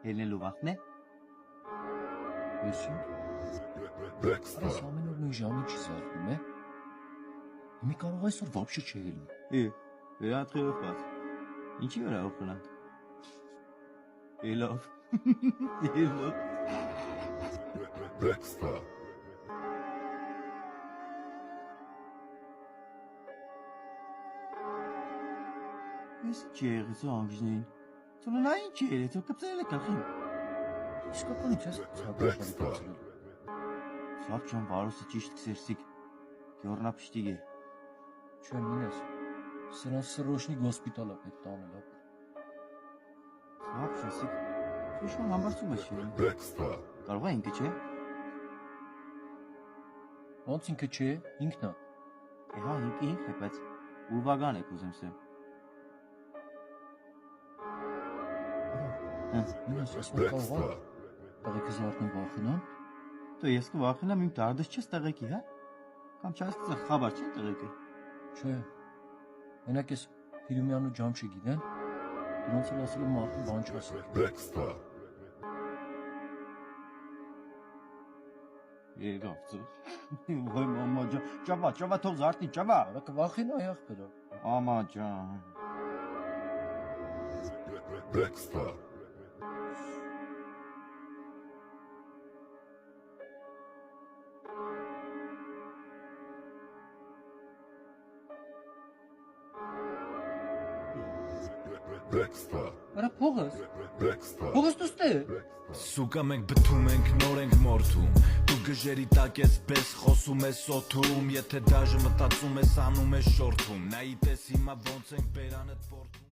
Ելնելու վախն է։ Եսին։ Այս ամեն օր նույն ժամին չի զարթնում, է։ Մի կարող այսօր вообще չելնի։ Վերաթղերով բաց։ Ինչի վրա ուխնանք։ Լավ։ Լավ։ Dexter. Ես չի եղեց անգժներին։ Թունը նա ինչ էր, թո կծել է կախին։ Իսկական ինչ ես ցավալի։ Սավ ջան վարոսը ճիշտ կսերսիկ։ Գյորնապշտիկ է։ Չեմ ինես։ Սրան սրոշնի գոսպիտալը պետք տանել ապա։ Սավ շասիկ։ Շուշան համբարձում է չի։ Dexter. Կարող է ինքը չէ։ Ոնց ինքը չէ, ինքն է։ Հա, ինքն է, բայց ուրվագան է կուզեմ սեմ։ Ինես ասում կարող է։ Տղեկը զարթնում վախենան։ Դու ես կվախենամ իմ դարդս չես տղեկի, հա։ Կամ չասկացա խաբար չէ տղեկը։ Չէ։ Մենակ ես Ֆիրումյանը ջամ չգիտեն։ Դրանց էլ ասել եմ մարդու բան չասել։ Dexter. Եկավ ծո։ Ոյ մամա ջան, ճավա թող զարթի, ճավա։ Կվախենա եղբայրը։ Մամա ջան։ Dexter. Dexter. Արա փողս։ Dexter. Փողս դուստե։ Սուկա մենք բթում ենք, նոր ենք մորթում Դու գժերի տակ ես պես խոսում ես սոթում Եթե դաժը մտածում ես անում ես շորթում Նայիտես հիմա ոնց ենք բերանդ պորթում